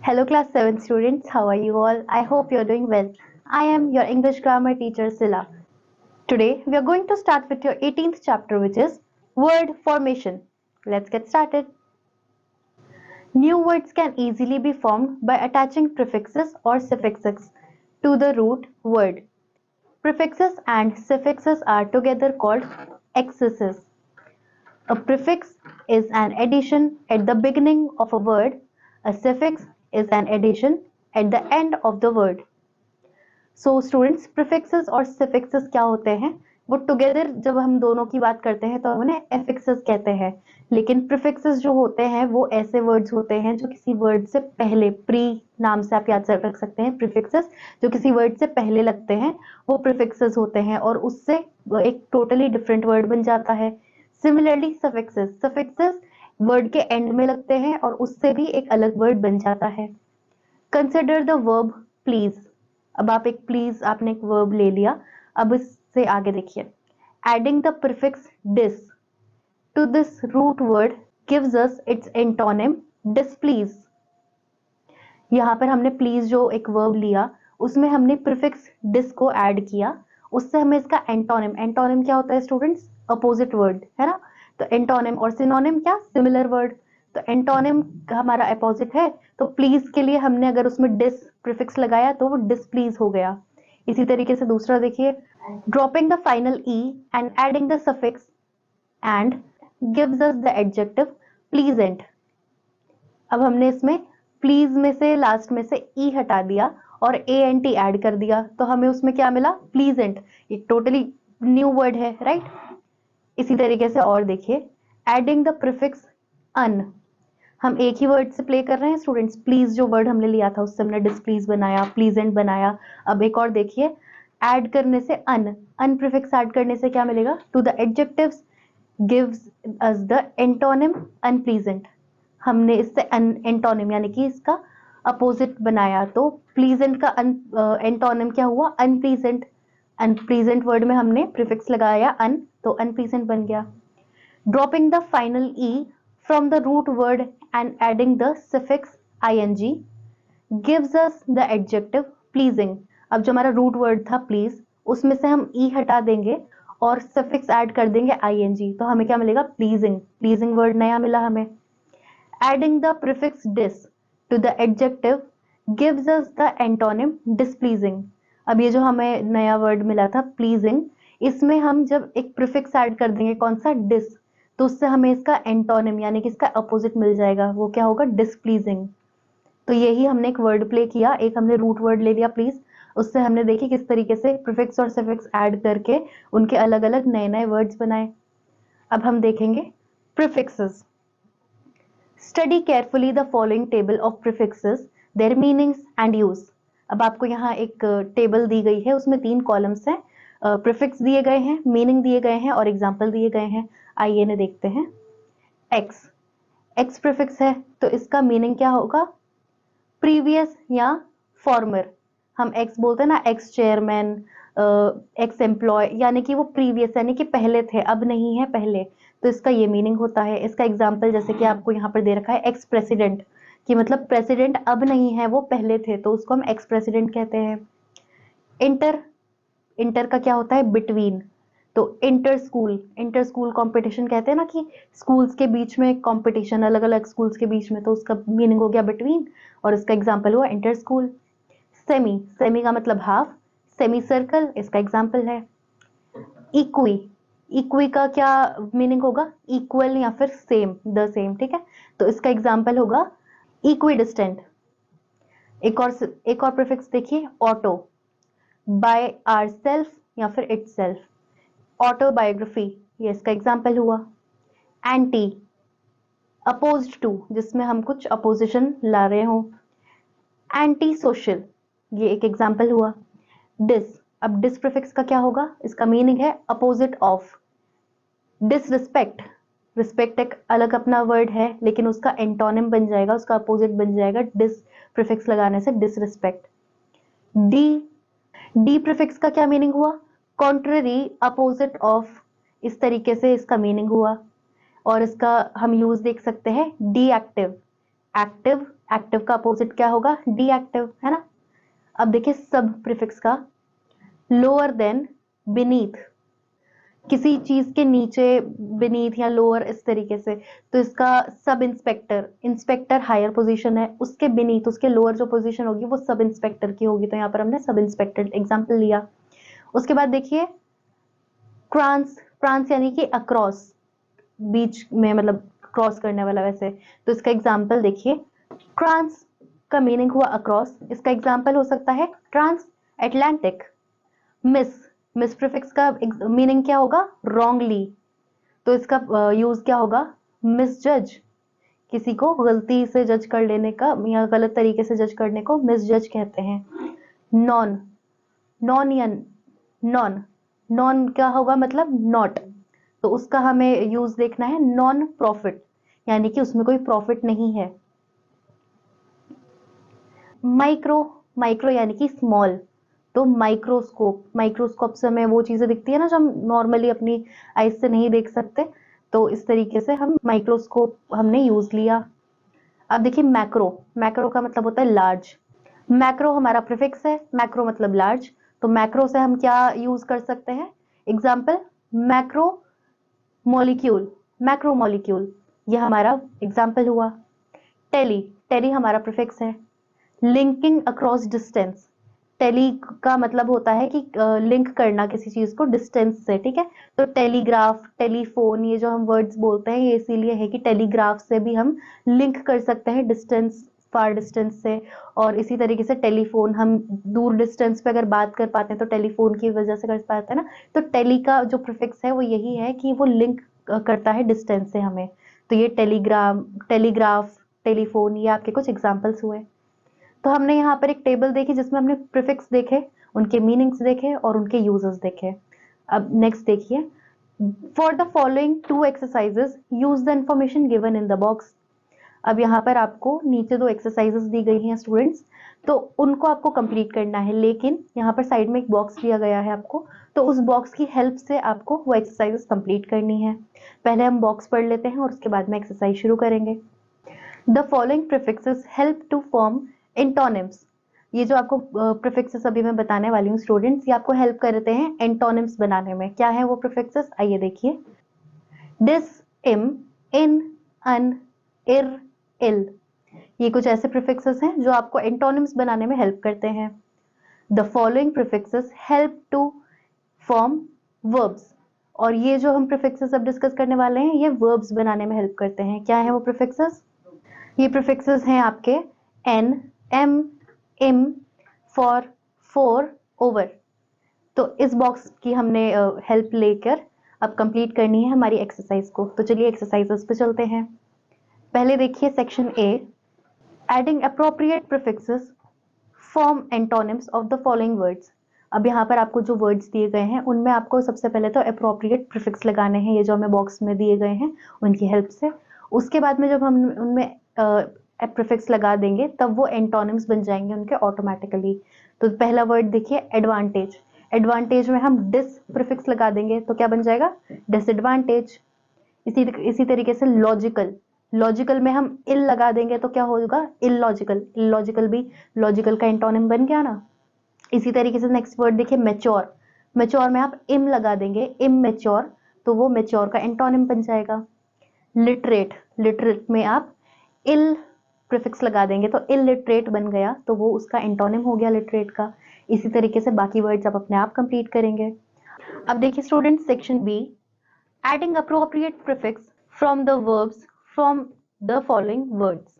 Hello class 7 students, how are you all? I hope you're doing well. I am your English grammar teacher Sila. Today we are going to start with your 18th chapter, which is word formation. Let's get started. New words can easily be formed by attaching prefixes or suffixes to the root word. Prefixes and suffixes are together called accesses. A prefix is an addition at the beginning of a word. A suffix is an addition at the end of the word. So students prefixes और suffixes क्या होते हैं? वो together जब हम दोनों की बात करते हैं तो हम उन्हें एफिक्सेस कहते हैं, लेकिन प्रीफिक्सेस जो होते हैं वो ऐसे वर्ड्स होते हैं जो किसी वर्ड से पहले, प्री नाम से आप याद रख सकते हैं, प्रीफिक्सेस जो किसी वर्ड से पहले लगते हैं वो प्रीफिक्सेस होते हैं और उससे एक टोटली डिफरेंट वर्ड बन जाता है. सिमिलरली सफिक्सेस वर्ड के एंड में लगते हैं और उससे भी एक अलग वर्ड बन जाता है. Consider the verb please. अब आप एक प्लीज, आपने एक वर्ब ले लिया. अब इससे आगे देखिए, adding the prefix dis to this root word gives us its antonym displease. यहां पर हमने प्लीज जो एक वर्ब लिया उसमें हमने प्रीफिक्स डिस को ऐड किया, उससे हमें इसका एंटोनिम, एंटोनिम क्या होता है स्टूडेंट्स? अपोजिट वर्ड है ना. तो एंटोनिम और सिनोनिम क्या? Similar word. तो एंटोनिम हमारा अपोजिट है, तो प्लीज के लिए हमने अगर उसमें डिस प्रीफिक्स लगाया तो वो डिसप्लीज हो गया. इसी तरीके से दूसरा देखिए, dropping the final E and adding the suffix and gives us the adjective pleasant. अब हमने इसमें प्लीज में से लास्ट में से ई हटा दिया और ए एन टी ऐड कर दिया, तो हमें उसमें क्या मिला? प्लीजेंट. एक टोटली न्यू वर्ड है, राइट? इसी तरीके से और देखिए, एडिंग द प्रीफिक्स अन. हम एक ही वर्ड से प्ले कर रहे हैं स्टूडेंट्स. प्लीज जो वर्ड हमने लिया था उससे हमने डिसप्लीज बनाया, प्लीजेंट बनाया. अब एक और देखिए, ऐड करने से अन प्रीफिक्स ऐड करने से क्या मिलेगा? To the adjectives gives us the antonym unpleasant. हमने इससे एंटोनिम यानी कि इसका अपोजिट बनाया, तो प्लीजेंट का एंटोनिम क्या हुआ? अनप्लीजेंट. अनप्लीजेंट वर्ड में हमने प्रीफिक्स लगाया अन, तो अनप्लीजेंट बन गया. Dropping the final E from the root word and adding the suffix ing gives us the adjective pleasing. अब जो हमारा रूट वर्ड था प्लीज, उसमें से हम ई हटा देंगे और सफिक्स ऐड कर देंगे ing, तो हमें क्या मिलेगा? प्लीजिंग. प्लीजिंग वर्ड नया मिला हमें. Adding the prefix dis to the adjective gives us the antonym displeasing. अब ये जो हमें नया वर्ड मिला था प्लीजिंग, इसमें हम जब एक प्रीफिक्स ऐड कर देंगे, कौन सा? डिस, तो उससे हमें इसका एंटोनिम यानी कि इसका अपोजिट मिल जाएगा. वो क्या होगा? डिसप्लीजिंग. तो यही हमने एक वर्ड प्ले किया. एक हमने रूट वर्ड ले लिया प्लीज, उससे हमने देखी किस तरीके से प्रीफिक्स और सफिक्स ऐड करके उनके अलग अलग नए नए वर्ड्स बनाए. अब हम देखेंगे prefixes. Study carefully the following table of prefixes, there meanings and use. अब आपको यहाँ एक टेबल दी गई है, उसमें 3 कॉलम्स हैं. प्रीफिक्स दिए गए हैं, मीनिंग दिए गए हैं और एग्जाम्पल दिए गए हैं. आइए इन्हें देखते हैं. एक्स, एक्स प्रीफिक्स है तो इसका मीनिंग क्या होगा? प्रीवियस या फॉर्मर. हम एक्स बोलते हैं ना, एक्स चेयरमैन, एक्स एम्प्लॉय, यानी कि वो प्रीवियस यानी कि पहले थे, अब नहीं है, पहले. तो इसका ये मीनिंग होता है. इसका एग्जाम्पल जैसे कि आपको यहाँ पर दे रखा है, एक्स प्रेसिडेंट, कि मतलब प्रेसिडेंट अब नहीं है, वो पहले थे, तो उसको हम एक्स प्रेसिडेंट कहते हैं. इंटर, इंटर का क्या होता है? बिटवीन. तो इंटर स्कूल कंपटीशन कहते हैं ना, कि स्कूल्स के बीच में कंपटीशन, अलग अलग स्कूल्स के बीच में, तो उसका मीनिंग हो गया बिटवीन और इसका एग्जांपल हुआ इंटर स्कूल. सेमी, सेमी का मतलब हाफ, सेमी सर्कल इसका एग्जांपल है. इक्वी, इक्वी का क्या मीनिंग होगा? इक्वल या फिर सेम, द सेम, ठीक है. तो इसका एग्जांपल होगा इक्वी डिस्टेंट. एक और प्रीफिक्स देखिए, ऑटो, बाय आर सेल्फ या फिर इट सेल्फ. ऑटोबायोग्राफी, ये इसका एग्जाम्पल हुआ. एंटी, अपोज्ड टू, जिसमें हम कुछ अपोजिशन ला रहे हो. एंटी सोशल, ये एक एग्जाम्पल हुआ. डिस, अब डिस प्रीफिक्स का क्या होगा? इसका मीनिंग है अपोजिट ऑफ. डिसरिस्पेक्ट, रिस्पेक्ट एक अलग अपना वर्ड है, लेकिन उसका एंटोनिम बन जाएगा, उसका अपोजिट बन जाएगा डिस प्रीफिक्स लगाने से, डिसरिस्पेक्ट. डी, डी प्रीफिक्स का क्या मीनिंग हुआ? कॉन्ट्ररी, अपोजिट ऑफ, इस तरीके से इसका मीनिंग हुआ. और इसका हम यूज देख सकते हैं, डी एक्टिव. एक्टिव, एक्टिव का अपोजिट क्या होगा? डीएक्टिव, है ना। अब देखिए सब प्रीफिक्स का, लोअर देन, बीनीथ, किसी चीज के नीचे, बीनीथ या लोअर इस तरीके से, तो इसका sub inspector, inspector higher position है, उसके बीनीथ, उसके लोअर जो पोजीशन होगी वो सब इंस्पेक्टर की होगी, तो यहाँ पर हमने सब इंस्पेक्टर एग्जाम्पल लिया। उसके बाद देखिए ट्रांस, ट्रांस यानी कि अक्रॉस, बीच में मतलब क्रॉस करने वाला वैसे, तो इसका एग्जाम्पल देखिए, ट्रांस का मीनिंग हुआ अक्रॉस, इसका एग्जाम्पल हो सकता है transatlantic. Mis, mis prefix का मीनिंग क्या होगा? रॉन्गली, तो इसका यूज क्या होगा? मिस जज, किसी को गलती से जज कर लेने का या गलत तरीके से जज करने को मिस जज कहते हैं। नॉन, नॉन या नॉन, नॉन क्या होगा? मतलब नॉट, तो उसका हमें यूज देखना है नॉन प्रॉफिट, यानी कि उसमें कोई प्रॉफिट नहीं है। माइक्रो, माइक्रो यानी कि स्मॉल, तो माइक्रोस्कोप, माइक्रोस्कोप से हमें वो चीजें दिखती है ना जो हम नॉर्मली अपनी आईज से नहीं देख सकते, तो इस तरीके से हम माइक्रोस्कोप हमने यूज लिया। अब देखिए मैक्रो, मैक्रो का मतलब होता है लार्ज, मैक्रो हमारा प्रीफिक्स है, मैक्रो मतलब लार्ज, तो मैक्रो से हम क्या यूज कर सकते हैं? Example macro molecule, macro molecule, यह हमारा एग्जाम्पल हुआ। टेली, टेली हमारा प्रीफिक्स है। लिंकिंग अक्रॉस डिस्टेंस, टेली का मतलब होता है कि लिंक करना किसी चीज को डिस्टेंस से, ठीक है। तो टेलीग्राफ, टेलीफोन, ये जो हम वर्ड्स बोलते हैं ये इसीलिए है कि टेलीग्राफ से भी हम लिंक कर सकते हैं डिस्टेंस, फार डिस्टेंस से, और इसी तरीके से टेलीफोन, हम दूर डिस्टेंस पे अगर बात कर पाते हैं तो टेलीफोन की वजह से कर पाते हैं ना, तो टेली का जो प्रीफिक्स है वो यही है कि वो लिंक करता है डिस्टेंस से हमें, तो ये टेलीग्राम, टेलीग्राफ, टेलीफोन, ये आपके कुछ एग्जाम्पल्स हुए। तो हमने यहाँ पर एक टेबल देखी जिसमें हमने प्रीफिक्स देखे, उनके मीनिंग्स देखे और उनके यूजेस देखे। अब नेक्स्ट देखिए, for the following two exercises use the information given in the box. अब यहाँ पर आपको नीचे दो एक्सरसाइजेस दी गई हैं स्टूडेंट्स, तो उनको आपको कंप्लीट करना है, लेकिन यहाँ पर साइड में एक बॉक्स दिया गया है आपको, तो उस बॉक्स की हेल्प से आपको वो एक्सरसाइजेस कंप्लीट करनी है। पहले हम बॉक्स पढ़ लेते हैं और उसके बाद में एक्सरसाइज शुरू करेंगे। The following prefixes help to form antonyms, ये जो आपको प्रीफिक्सेस अभी मैं बताने वाली हूँ स्टूडेंट्स, ये आपको हेल्प करते हैं एंटोनिम्स बनाने में। क्या है वो प्रीफिक्सेस? आइए देखिए, डिस, इम, इन, अन, इर, इल, ये कुछ ऐसे प्रीफिक्सेस हैं जो आपको एंटोनिम्स बनाने में हेल्प करते हैं। The following prefixes help to form verbs, और ये जो हम प्रीफिक्सेस अब डिस्कस करने वाले हैं ये वर्ब्स बनाने में हेल्प करते हैं। क्या है वो प्रीफिक्सेस? ये प्रीफिक्सेस हैं आपके एन, एम, इम, फॉर, फोर, ओवर। तो इस बॉक्स की हमने हेल्प लेकर अब कंप्लीट करनी है हमारी एक्सरसाइज को, तो चलिए एक्सरसाइजेस पे चलते हैं। पहले देखिए section A, adding appropriate prefixes form antonyms of the following words. अब यहाँ पर आपको जो वर्ड्स दिए गए हैं उनमें आपको सबसे पहले तो अप्रोप्रिएट प्रीफिक्स लगाने हैं, ये जो हमें बॉक्स में दिए गए हैं उनकी हेल्प से। उसके बाद में जब हम उनमें प्रीफिक्स लगा देंगे तब वो एंटोनिम्स बन जाएंगे उनके ऑटोमेटिकली। तो पहला वर्ड देखिए एडवांटेज, एडवांटेज में हम डिस प्रीफिक्स लगा देंगे तो क्या बन जाएगा? डिसएडवांटेज। इसी तरीके से लॉजिकल, लॉजिकल में हम इल लगा देंगे तो क्या होगा? इलॉजिकल, इलॉजिकल भी लॉजिकल का एंटोनिम बन गया ना। इसी तरीके से नेक्स्ट वर्ड देखिए मैच्योर, मैच्योर में आप इम लगा देंगे, इमैच्योर, तो वो मैच्योर का एंटोनिम बन जाएगा। लिटरेट, लिटरेट में आप इल प्रीफिक्स लगा देंगे तो इलिटरेट बन गया, तो वो उसका एंटोनिम हो गया लिटरेट का। इसी तरीके से बाकी वर्ड्स आप अपने आप कंप्लीट करेंगे। अब देखिए student section B, adding appropriate prefix from the verbs from the following words.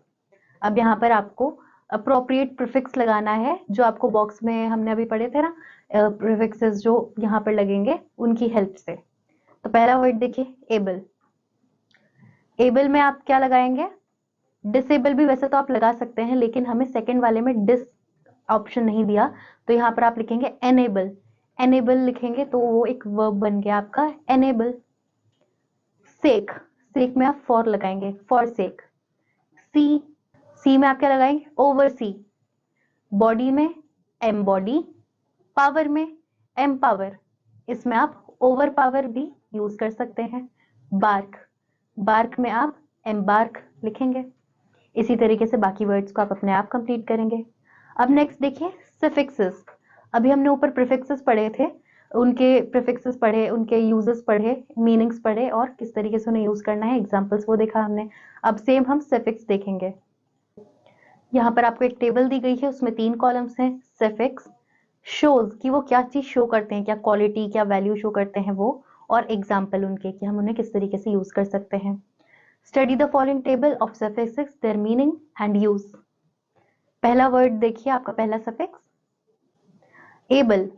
अब यहाँ पर आपको अप्रोप्रिएट प्रीफिक्स लगाना है, जो आपको बॉक्स में हमने अभी पढ़े थे ना प्रीफिक्सेस जो यहाँ पर लगेंगे उनकी हेल्प से। तो पहला वर्ड देखिए एबल, एबल में आप क्या लगाएंगे? डिसेबल भी वैसे तो आप लगा सकते हैं, लेकिन हमें सेकंड वाले में डिस ऑप्शन नहीं दिया, तो यहाँ पर आप लिखेंगे एनेबल, एनेबल लिखेंगे तो वो एक वर्ब बन गया आपका एनेबल। सेक, सेक में आप फॉर लगाएंगे, फॉर सेक। सी, सी में आप क्या लगाएंगे? ओवर सी। बॉडी में एम्बॉडी, पावर में एम्पावर, इसमें आप ओवर पावर भी यूज कर सकते हैं। बार्क, बार्क में आप एम्बार्क लिखेंगे। इसी तरीके से बाकी वर्ड्स को आप अपने आप कंप्लीट करेंगे। अब नेक्स्ट देखिए सफिक्सेस। अभी हमने ऊपर प्रीफिक्सेस पढ़े थे, उनके प्रीफिक्सेस पढ़े, उनके यूजेस पढ़े, मीनिंग्स पढ़े और किस तरीके से उन्हें यूज करना है, एग्जांपल्स वो देखा हमने। अब सेम हम सफिक्स देखेंगे। यहाँ पर आपको एक टेबल दी गई है, उसमें 3 कॉलम्स हैं। सफिक्स शोज कि वो क्या चीज शो करते हैं, क्या क्वालिटी, क्या वैल्यू शो करते हैं वो, और एग्जाम्पल उनके कि हम उन्हें किस तरीके से यूज कर सकते हैं। Study the following table of suffixes, there meaning and use. पहला वर्ड देखिए, आपका पहला सफिक्स एबल।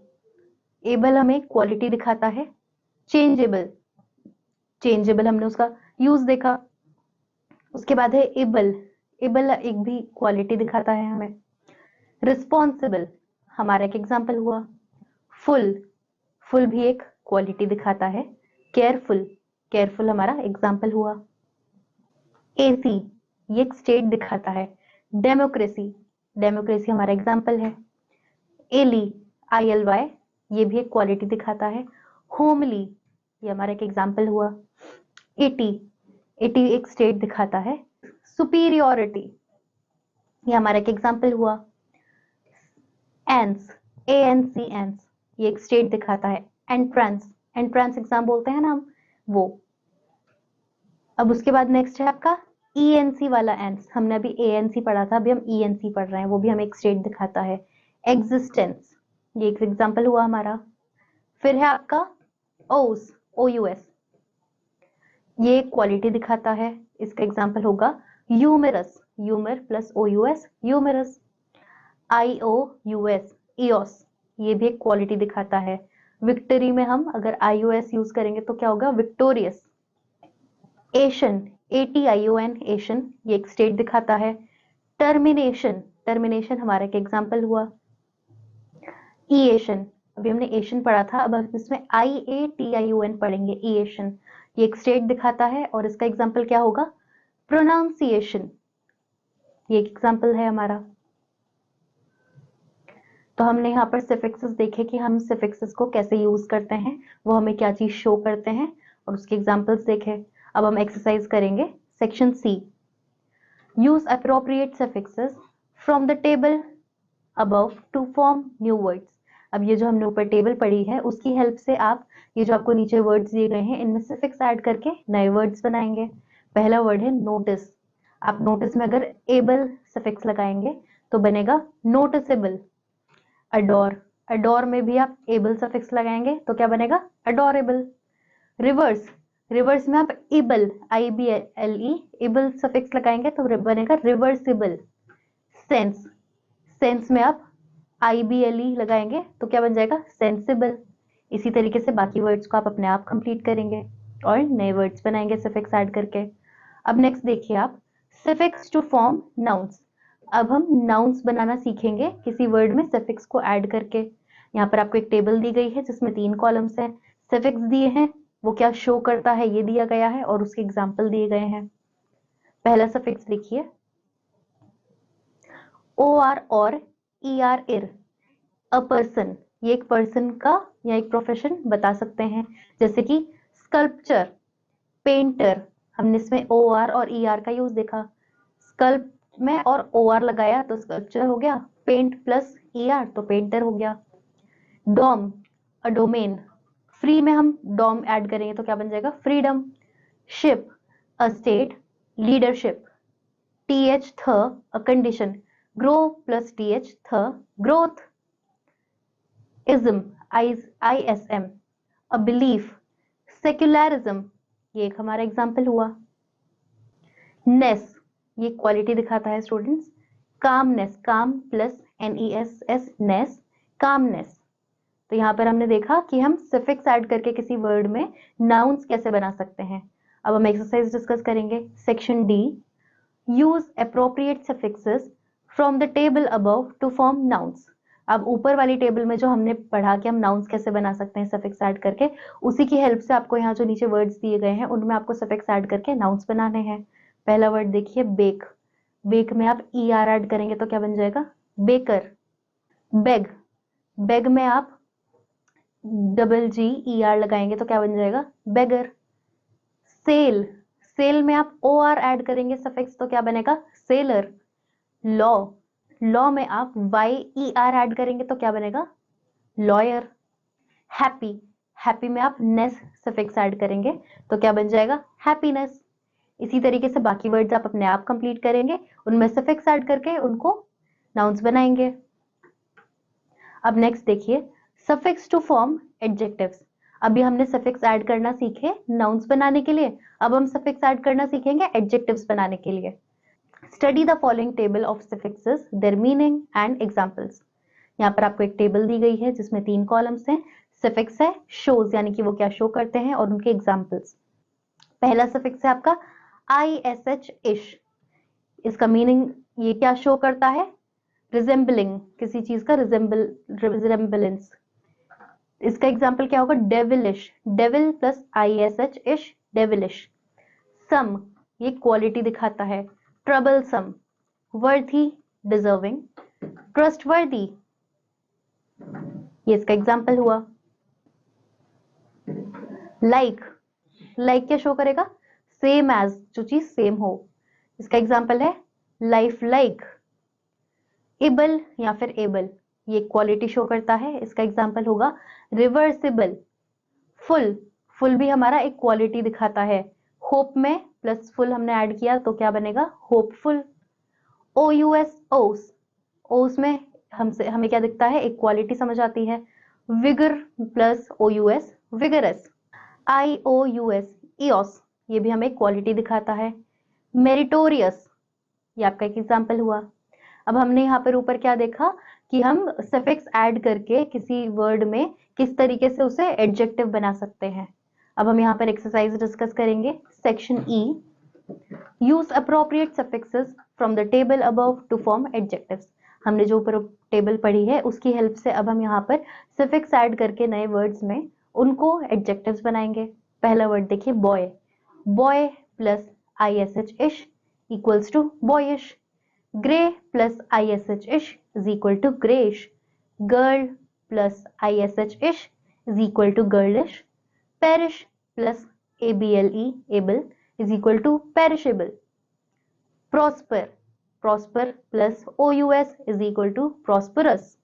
एबल हमें क्वालिटी दिखाता है। चेंजेबल, चेंजेबल हमने उसका यूज देखा। उसके बाद है एबल। एबल एक भी क्वालिटी दिखाता है हमें। रिस्पॉन्सिबल हमारा एक एग्जाम्पल हुआ। फुल, फुल भी एक क्वालिटी दिखाता है। केयरफुल, केयरफुल हमारा एग्जाम्पल हुआ। एसी ये एक स्टेट दिखाता है। डेमोक्रेसी, डेमोक्रेसी हमारा एग्जाम्पल है। एली, ILY ये भी एक क्वालिटी दिखाता है। होमली ये हमारा एक एग्जाम्पल हुआ। 80, 80 एक स्टेट दिखाता है। सुपीरियोरिटी ये हमारा एक एग्जाम्पल हुआ। एंस, ANC एंस ये एक स्टेट दिखाता है। एंट्रेंस, एंट्रेंस एग्जाम बोलते हैं ना हम, वो। अब उसके बाद नेक्स्ट है आपका ENC वाला एंस। हमने अभी ANC पढ़ा था, अभी हम ENC पढ़ रहे हैं, वो भी हमें एक स्टेट दिखाता है। एग्जिस्टेंस ये एक एग्जाम्पल हुआ हमारा। फिर है आपका OUS, OUS ये क्वालिटी दिखाता है, इसका एग्जाम्पल होगा humorous, humour plus OUS humorous. IOUS, EOS ये भी एक क्वालिटी दिखाता है। विक्टरी में हम अगर IOS यूज करेंगे तो क्या होगा, विक्टोरियस। एशन, ATION एशन ये एक स्टेट दिखाता है। टर्मिनेशन, टर्मिनेशन हमारा एक एग्जाम्पल हुआ। ईएशन, अभी हमने एशन पढ़ा था, अब हम इसमें IATION पढ़ेंगे। ईएशन ये एक स्टेट दिखाता है और इसका एग्जाम्पल क्या होगा, प्रोनाउंसिएशन ये एक एग्जाम्पल है हमारा। तो हमने यहाँ पर सफिक्सेस देखे कि हम सफिक्सेस को कैसे यूज करते हैं, वो हमें क्या चीज शो करते हैं, और उसके एग्जाम्पल्स देखे। अब हम एक्सरसाइज करेंगे। Section C, use appropriate suffixes from the table above to form new words. अब ये जो हमने ऊपर टेबल पढ़ी है उसकी हेल्प से आप ये जो आपको नीचे वर्ड्स दिए गए हैं इनमें सफिक्स ऐड करके नए वर्ड्स बनाएंगे। पहला वर्ड है नोटिस। आप नोटिस में अगर एबल सफिक्स लगाएंगे तो बनेगा नोटिसेबल। अडोर, अडोर में भी आप एबल सफिक्स लगाएंगे तो क्या बनेगा, अडोरेबल। रिवर्स, रिवर्स में आप इबल, IBLE इबल सफिक्स लगाएंगे तो बनेगा रिवर्सिबल। सेंस, सेंस में आप IBLE लगाएंगे तो क्या बन जाएगा, सेंसिबल। इसी तरीके से बाकी वर्ड्स को आप अपने आप कंप्लीट करेंगे और नए वर्ड्स बनाएंगे सफिक्स ऐड करके। अब नेक्स्ट देखिए आप, सफिक्स टू फॉर्म नाउन्स। अब हम नाउन्स बनाना सीखेंगे किसी वर्ड में सफिक्स को ऐड करके। यहाँ पर आपको एक टेबल दी गई है जिसमें 3 कॉलम्स हैं, सफिक्स दिए हैं, वो क्या शो करता है ये दिया गया है और उसके एग्जाम्पल दिए गए हैं। पहला सफिक्स लिखिए, OR और ER इर। अ पर्सन, ये एक पर्सन का या एक प्रोफेशन बता सकते हैं, जैसे कि स्कल्पचर, पेंटर। हमने इसमें OR और ER का यूज देखा। स्कल्प में और OR लगाया तो स्कल्पचर हो गया, पेंट प्लस ER तो पेंटर हो गया। डोम, अ डोमेन। फ्री में हम डोम ऐड करेंगे तो क्या बन जाएगा, freedom. Ship, a state, leadership. TH थ, a condition, grow plus TH थ, growth. ism, ISM, a belief, secularism ये एक हमारा एग्जाम्पल हुआ। नेस ये क्वालिटी दिखाता है स्टूडेंट्स। कामनेस, काम प्लस NESS नेस, कामनेस। तो यहाँ पर हमने देखा कि हम सफिक्स ऐड करके किसी वर्ड में नाउन्स कैसे बना सकते हैं। अब हम एक्सरसाइज डिस्कस करेंगे। Section D, use appropriate suffixes from the table above to form nouns. अब ऊपर वाली टेबल में जो हमने पढ़ा कि हम नाउन्स कैसे बना सकते हैं सफिक्स ऐड करके, उसी की हेल्प से आपको यहाँ जो नीचे वर्ड्स दिए गए हैं उनमें आपको सफिक्स ऐड करके नाउन्स बनाने हैं। पहला वर्ड देखिए बेक। बेक में आप ER ऐड करेंगे तो क्या बन जाएगा, बेकर। बेग, बेग में आप GGER लगाएंगे तो क्या बन जाएगा, बेगर। सेल, सेल में आप ओ आर ऐड करेंगे सफिक्स, तो क्या बनेगा सेलर। लॉ, लॉ में आप वाई ई आर ऐड करेंगे तो क्या बनेगा लॉयर। हैप्पी, हैप्पी में आप नेस सफिक्स ऐड करेंगे तो क्या बन जाएगा हैप्पीनेस। इसी तरीके से बाकी वर्ड्स आप अपने आप कंप्लीट करेंगे, उनमें सफिक्स ऐड करके उनको नाउन्स बनाएंगे। अब नेक्स्ट देखिए सफिक्स टू फॉर्म एडजेक्टिव्स। अभी हमने सफिक्स ऐड करना सीखे नाउन्स बनाने के लिए, अब हम सफिक्स ऐड करना सीखेंगे एडजेक्टिव्स बनाने के लिए। Study the following table of suffixes, there meaning and examples. यहाँ पर आपको एक टेबल दी गई है जिसमें 3 कॉलम्स हैं। सफिक्स है शोज, यानी कि वो क्या शो करते हैं, और उनके एग्जांपल्स। पहला सफिक्स है आपका ISH इश। इसका मीनिंग ये क्या शो करता है, रिजेंबलिंग, किसी चीज का रिजेंबलेंस। इसका एग्जांपल क्या होगा डेविलिश, डेविल प्लस ISH इश, डेविलिश। सम, ये क्वालिटी दिखाता है। Troublesome, worthy, deserving. ट्रस्टवर्दी, ये इसका एग्जांपल हुआ। लाइक, लाइक क्या शो करेगा, सेम एज, जो चीज सेम हो। इसका एग्जांपल है लाइफ लाइक। एबल या फिर एबल, ये क्वालिटी शो करता है, इसका एग्जांपल होगा रिवर्सिबल। फुल, फुल भी हमारा एक क्वालिटी दिखाता है। होप में प्लस फुल हमने ऐड किया तो क्या बनेगा होपफुल। OUS ओस, ओस में हमें क्या दिखता है, एक क्वालिटी समझ आती है। Vigour plus OUS vigorous. IOUS EOS, ये भी हमें क्वालिटी दिखाता है। मेरिटोरियस, ये आपका एक एग्जांपल हुआ। अब हमने यहाँ पर ऊपर क्या देखा कि हम सफिक्स ऐड करके किसी वर्ड में किस तरीके से उसे एडजेक्टिव बना सकते हैं। अब हम यहाँ पर एक्सरसाइज डिस्कस करेंगे। Section E, use appropriate suffixes from the table above to form adjectives. हमने जो ऊपर टेबल पढ़ी है उसकी हेल्प से अब हम यहाँ पर सफिक्स ऐड करके नए वर्ड्स में उनको एडजेक्टिव्स बनाएंगे। पहला वर्ड देखिए boy, boy plus ISH ish equals to boyish. Grey plus ISH ish is equal to greyish. Girl plus ISH ish is equal to girlish. Perish plus ABLE able is equal to perishable. Prosper, prosper plus OUS is equal to prosperous.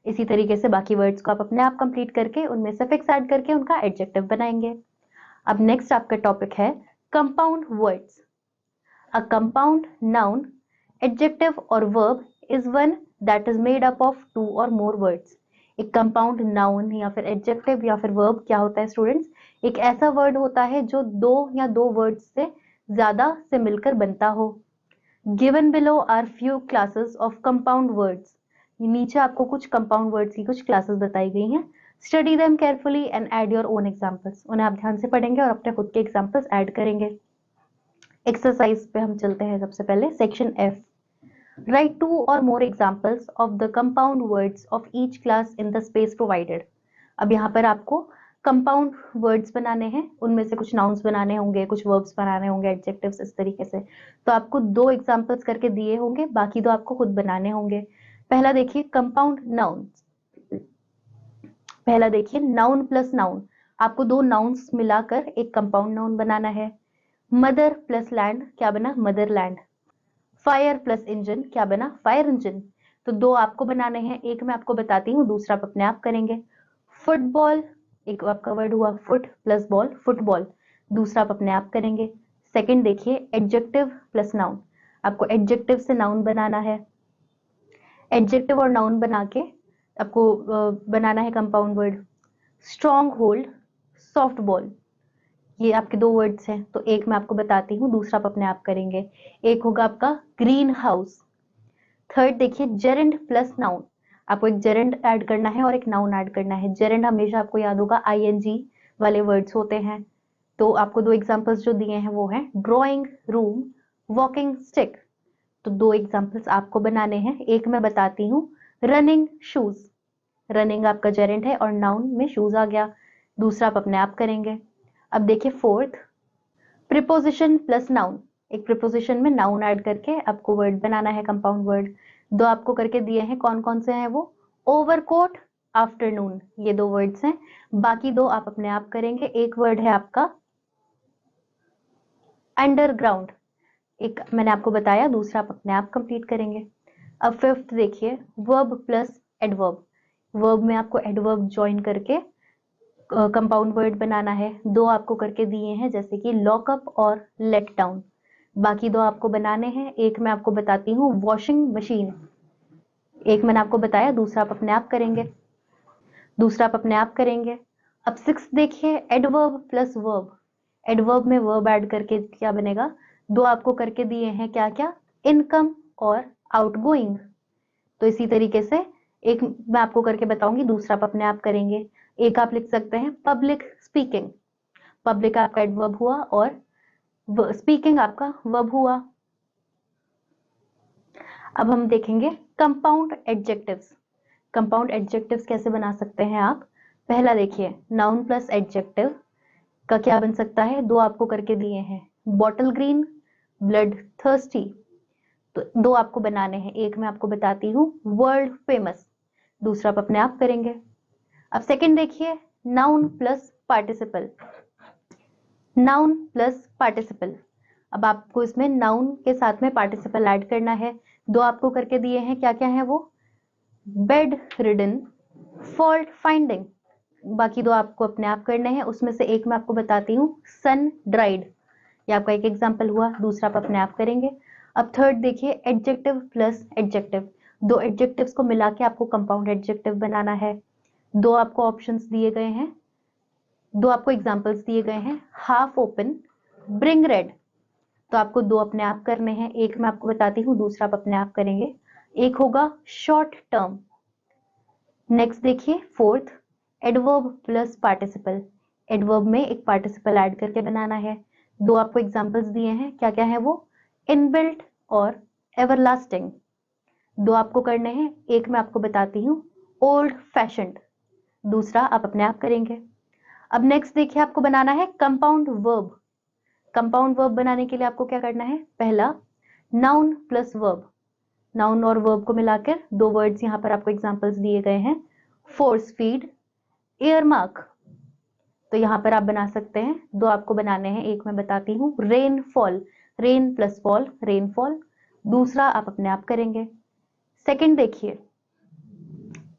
इसी तरीके से बाकी words को आप अपने आप complete करके उनमें सफिक्स ऐड करके उनका एडजेक्टिव बनाएंगे। अब नेक्स्ट आपका टॉपिक है compound words. A compound noun, adjective और verb is one that is made up of 2 और मोर वर्ड्स। एक कंपाउंड नाउन या फिर एडजेक्टिव या फिर वर्ब क्या होता है स्टूडेंट्स, एक ऐसा वर्ड होता है जो 2 या 2 वर्ड्स से ज्यादा से मिलकर बनता हो। Given below are few classes of compound words. नीचे आपको कुछ कंपाउंड वर्ड्स की कुछ क्लासेस बताई गई हैं। Study them carefully and add your own examples. उन्हें आप ध्यान से पढ़ेंगे और अपने खुद के एग्जांपल्स ऐड करेंगे। एक्सरसाइज पे हम चलते हैं। सबसे पहले सेक्शन F, राइट 2 और more examples of the compound words of each class in the space provided. अब यहाँ पर आपको कंपाउंड वर्ड्स बनाने हैं, उनमें से कुछ नाउन्स बनाने होंगे, कुछ वर्ब्स बनाने होंगे, एडजेक्टिव्स, इस तरीके से। तो आपको 2 एग्जांपल्स करके दिए होंगे, बाकी 2 आपको खुद बनाने होंगे। पहला देखिए कंपाउंड नाउन। पहला देखिए नाउन प्लस नाउन, आपको 2 नाउन्स मिलाकर एक कंपाउंड नाउन बनाना है। मदर प्लस लैंड क्या बना मदरलैंड। फायर प्लस इंजन क्या बना फायर इंजन। तो 2 आपको बनाने हैं, एक मैं आपको बताती हूँ, दूसरा आप अपने आप करेंगे। फुटबॉल, एक आपका वर्ड हुआ फुट प्लस बॉल फुटबॉल, दूसरा आप अपने आप करेंगे। सेकंड देखिए एडजेक्टिव प्लस नाउन, आपको एडजेक्टिव से नाउन बनाना है। एडजेक्टिव और नाउन बना के आपको बनाना है compound word. Strong hold, soft ball, ये आपके 2 वर्ड्स हैं, तो एक मैं आपको बताती हूँ, दूसरा आप अपने आप करेंगे। एक होगा आपका ग्रीन हाउस। थर्ड देखिए जेरेंड प्लस नाउन, आपको एक जेरेंड ऐड करना है और एक नाउन ऐड करना है। जेरेंड हमेशा आपको याद होगा ING वाले वर्ड्स होते हैं। तो आपको 2 एग्जांपल्स जो दिए हैं वो हैं ड्रॉइंग रूम, वॉकिंग स्टिक। तो 2 एग्जांपल्स आपको बनाने हैं, एक मैं बताती हूँ। रनिंग शूज, रनिंग आपका जेरेंड है और नाउन में शूज आ गया, दूसरा आप अपने आप करेंगे। अब देखिए फोर्थ, प्रीपोजिशन प्लस नाउन, एक प्रीपोजिशन में नाउन ऐड करके आपको वर्ड बनाना है कंपाउंड वर्ड। 2 आपको करके दिए हैं, कौन कौन से हैं वो, ओवरकोट, आफ्टरनून, ये 2 वर्ड्स हैं। बाकी 2 आप अपने आप करेंगे। एक वर्ड है आपका अंडरग्राउंड, एक मैंने आपको बताया, दूसरा आप अपने आप कंप्लीट करेंगे। अब फिफ्थ देखिए, वर्ब प्लस एडवर्ब। वर्ब में आपको एडवर्ब ज्वाइन करके कंपाउंड वर्ड बनाना है। दो आपको करके दिए हैं, जैसे कि लॉकअप और लेट डाउन। बाकी दो आपको बनाने हैं। एक मैं आपको बताती हूँ, वॉशिंग मशीन। एक मैंने आपको बताया, दूसरा आप अपने आप करेंगे। अब सिक्स देखिए, एडवर्ब प्लस वर्ब। एडवर्ब में वर्ब ऐड करके क्या बनेगा, दो आपको करके दिए हैं, क्या क्या, इनकम और आउटगोइंग। तो इसी तरीके से एक मैं आपको करके बताऊंगी, दूसरा आप अपने आप करेंगे। एक आप लिख सकते हैं पब्लिक स्पीकिंग। पब्लिक आपका एडवर्ब हुआ और स्पीकिंग आपका वर्ब हुआ। अब हम देखेंगे कंपाउंड एडजेक्टिव्स। कंपाउंड एडजेक्टिव्स कैसे बना सकते हैं आप। पहला देखिए, नाउन प्लस एडजेक्टिव का क्या बन सकता है, दो आपको करके दिए हैं, बॉटल ग्रीन, ब्लड थर्स्टी। तो दो आपको बनाने हैं। एक मैं आपको बताती हूँ, वर्ल्ड फेमस। दूसरा आप अपने आप करेंगे। अब सेकंड देखिए, noun plus participle. Noun plus participle, अब आपको इसमें नाउन के साथ में पार्टिसिपल ऐड करना है। दो आपको करके दिए हैं, क्या क्या है वो, बेड रिडन, फॉल्ट फाइंडिंग। बाकी दो आपको अपने आप करने हैं। उसमें से एक मैं आपको बताती हूँ, सन ड्राइड। ये आपका एक एग्जाम्पल हुआ, दूसरा आप अपने आप करेंगे। अब थर्ड देखिए, एडजेक्टिव प्लस एडजेक्टिव। दो एडजेक्टिव्स को मिला के आपको कंपाउंड एडजेक्टिव बनाना है। दो आपको ऑप्शंस दिए गए हैं, दो आपको एग्जाम्पल्स दिए गए हैं, हाफ ओपन, ब्रिंग रेड। तो आपको दो अपने आप करने हैं। एक मैं आपको बताती हूँ, दूसरा आप अपने आप करेंगे। एक होगा शॉर्ट टर्म। नेक्स्ट देखिए, fourth, adverb plus participle. Adverb में एक पार्टिसिपल ऐड करके बनाना है। दो आपको एग्जांपल्स दिए हैं, क्या क्या है वो, इनबिल्ट और एवरलास्टिंग। दो आपको करने हैं। एक मैं आपको बताती हूँ, ओल्ड फैशन्ड। दूसरा आप अपने आप करेंगे। अब नेक्स्ट देखिए, आपको बनाना है कंपाउंड वर्ब। कंपाउंड वर्ब बनाने के लिए आपको क्या करना है, पहला नाउन प्लस वर्ब। नाउन और वर्ब को मिलाकर दो वर्ड्स यहां पर आपको एग्जांपल्स दिए गए हैं, फोर्स फीड, एयरमार्क। तो यहां पर आप बना सकते हैं। दो आपको बनाने हैं। एक मैं बताती हूँ, rain fall. Rain plus fall, rainfall. दूसरा आप अपने आप करेंगे। सेकंड देखिए,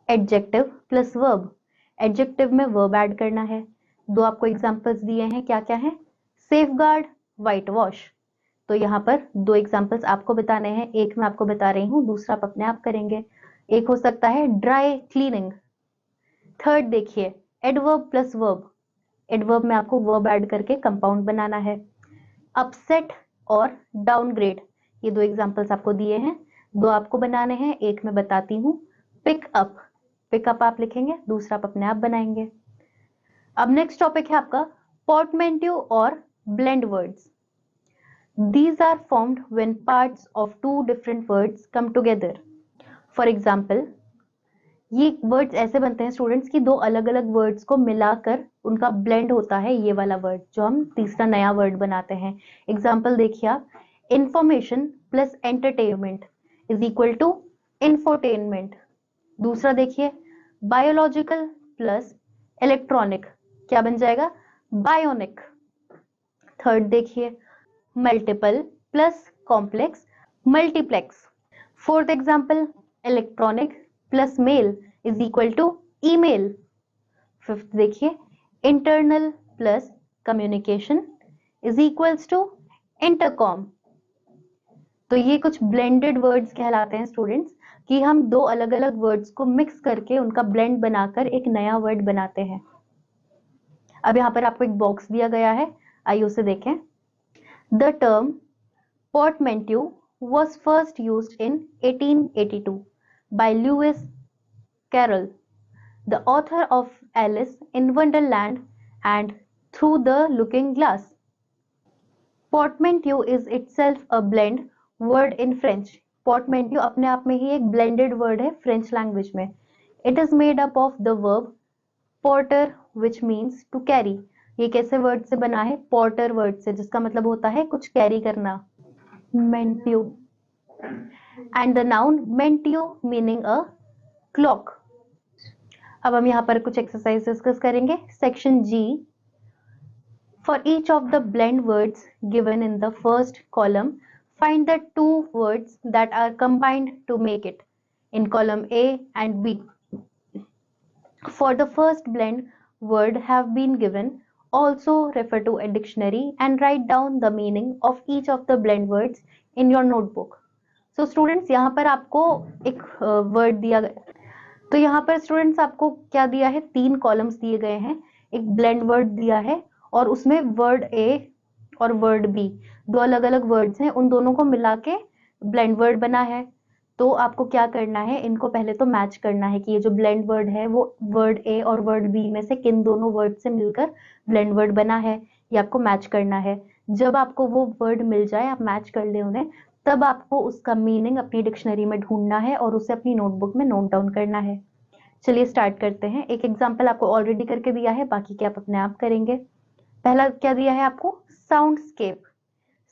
एडजेक्टिव प्लस वर्ब। एडजेक्टिव में वर्ब ऐड करना है। दो आपको एग्जांपल्स दिए हैं, क्या क्या है, सेफगार्ड, व्हाइट वॉश। तो यहाँ पर दो एग्जांपल्स आपको बताने हैं। एक मैं आपको बता रही हूँ, दूसरा आप अपने आप करेंगे। एक हो सकता है ड्राई क्लीनिंग। थर्ड देखिए, एडवर्ब प्लस वर्ब। एडवर्ब में आपको वर्ब ऐड करके कंपाउंड बनाना है। अपसेट और डाउनग्रेड, ये दो एग्जांपल्स आपको दिए हैं। दो आपको बनाने हैं। एक मैं बताती हूँ, पिक अप। पिकअप आप लिखेंगे, दूसरा आप अपने आप बनाएंगे। अब नेक्स्ट टॉपिक है आपका पोर्टमेंट्यू और blend words. These are formed when parts of two different words come together. For example, ये वर्ड्स ऐसे बनते हैं स्टूडेंट्स की दो अलग अलग वर्ड्स को मिलाकर उनका ब्लेंड होता है ये वाला वर्ड, जो हम तीसरा नया वर्ड बनाते हैं। एग्जाम्पल देखिए आप, information plus entertainment is equal to infotainment. दूसरा देखिए, बायोलॉजिकल प्लस इलेक्ट्रॉनिक, क्या बन जाएगा, बायोनिक। थर्ड देखिए, multiple plus complex, multiplex. Fourth example, electronic plus mail is equal to email. Fifth देखिए, internal plus communication is equals to intercom. तो ये कुछ ब्लेंडेड वर्ड्स कहलाते हैं स्टूडेंट्स, कि हम दो अलग अलग वर्ड्स को मिक्स करके उनका ब्लेंड बनाकर एक नया वर्ड बनाते हैं। अब यहाँ पर आपको एक बॉक्स दिया गया है, आइए उसे देखें। The term portmanteau was first used in 1882 by Lewis Carroll, the author of Alice in Wonderland and Through the Looking Glass. Portmanteau is itself a blend word in French. Portmanteau अपने आप में ही एक blended word है French language में. It is made up of the verb porter which means to carry. ये कैसे word से बना है, पोर्टर वर्ड से, जिसका मतलब होता है कुछ कैरी करना, मेंट्यू। एंड द नाउन मेंट्यू मीनिंग अ क्लॉक। अब हम यहाँ पर कुछ एक्सरसाइज डिस्कस करेंगे। Section G, For each of the blend words given in the first column, find the two words that are combined to make it in column A and B. For the first blend word have been given, also refer to a dictionary and write down the meaning of each of the blend words in your notebook. So students, यहाँ पर आपको एक word दिया गया, तो यहाँ पर students आपको क्या दिया है, 3 कॉलम्स दिए गए हैं, एक ब्लेंड वर्ड दिया है और उसमें वर्ड ए और वर्ड बी, दो अलग अलग वर्ड्स हैं, उन दोनों को मिला के ब्लेंड वर्ड बना है। तो आपको क्या करना है, इनको पहले तो मैच करना है कि ये जो ब्लेंड वर्ड है वो वर्ड ए और वर्ड बी में से किन दोनों वर्ड से मिलकर ब्लेंड वर्ड बना है, ये आपको मैच करना है। जब आपको वो वर्ड मिल जाए, आप मैच कर ले उन्हें, तब आपको उसका मीनिंग अपनी डिक्शनरी में ढूंढना है और उसे अपनी नोटबुक में नोट डाउन करना है। चलिए स्टार्ट करते हैं। एक एग्जाम्पल आपको ऑलरेडी करके दिया है, बाकी के आप अपने आप करेंगे। पहला क्या दिया है आपको, साउंडस्केप।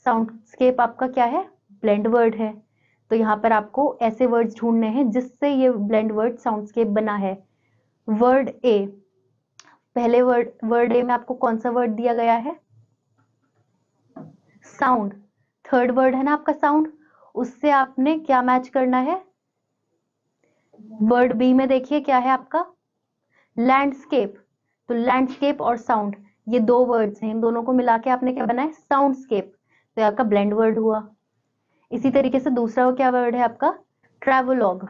साउंडस्केप आपका क्या है, ब्लेंड वर्ड है। तो यहाँ पर आपको ऐसे वर्ड्स ढूंढने हैं जिससे ये ब्लेंड वर्ड साउंडस्केप बना है। वर्ड ए, पहले वर्ड ए में आपको कौन सा वर्ड दिया गया है, साउंड। थर्ड वर्ड है ना आपका साउंड, उससे आपने क्या मैच करना है, वर्ड बी में देखिए क्या है आपका, लैंडस्केप। तो लैंडस्केप और साउंड ये दो वर्ड्स हैं, इन दोनों को मिला के आपने क्या बनाया, साउंडस्केप। तो ये आपका ब्लेंड वर्ड हुआ। इसी तरीके से दूसरा क्या वर्ड है आपका, ट्रैवलॉग।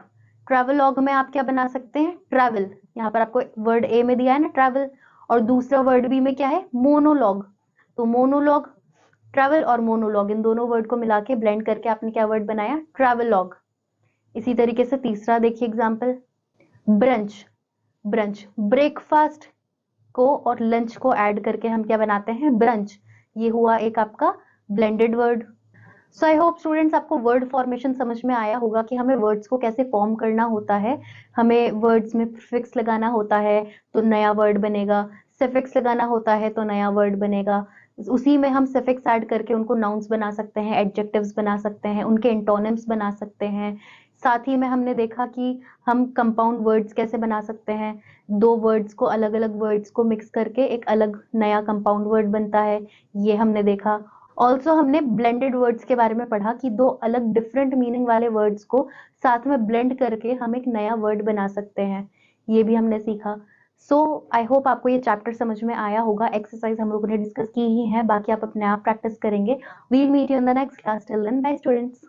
ट्रैवलॉग में आप क्या बना सकते हैं, ट्रैवल। यहाँ पर आपको वर्ड ए में दिया है ना ट्रैवल, और दूसरा वर्ड बी में क्या है, मोनोलॉग। तो मोनोलॉग, ट्रैवल और मोनोलॉग, इन दोनों वर्ड को मिला के ब्लेंड करके आपने क्या वर्ड बनाया, ट्रैवलॉग। इसी तरीके से तीसरा देखिए एग्जाम्पल, ब्रंच। ब्रंच, ब्रेकफास्ट को और लंच को ऐड करके हम क्या बनाते हैं, ब्रंच। ये हुआ एक आपका blended word. So I hope students आपको वर्ड फॉर्मेशन समझ में आया होगा कि हमें वर्ड्स को कैसे फॉर्म करना होता है। हमें वर्ड्स में प्रीफिक्स लगाना होता है तो नया वर्ड बनेगा, सफिक्स लगाना होता है तो नया वर्ड बनेगा। उसी में हम सफिक्स ऐड करके उनको नाउन्स बना सकते हैं, एडजेक्टिव्स बना सकते हैं, उनके इंटोनिम्स बना सकते हैं। साथ ही में हमने देखा कि हम कंपाउंड वर्ड्स कैसे बना सकते हैं, दो वर्ड्स को, अलग अलग वर्ड्स को मिक्स करके एक अलग नया कंपाउंड वर्ड बनता है, ये हमने देखा। ऑल्सो हमने ब्लेंडेड वर्ड्स के बारे में पढ़ा कि दो अलग डिफरेंट मीनिंग वाले वर्ड्स को साथ में ब्लेंड करके हम एक नया वर्ड बना सकते हैं, ये भी हमने सीखा। सो आई होप आपको ये चैप्टर समझ में आया होगा। एक्सरसाइज हम लोगों ने डिस्कस की ही है, बाकी आप अपने आप प्रैक्टिस करेंगे। We'll meet you in the next class, till then bye students.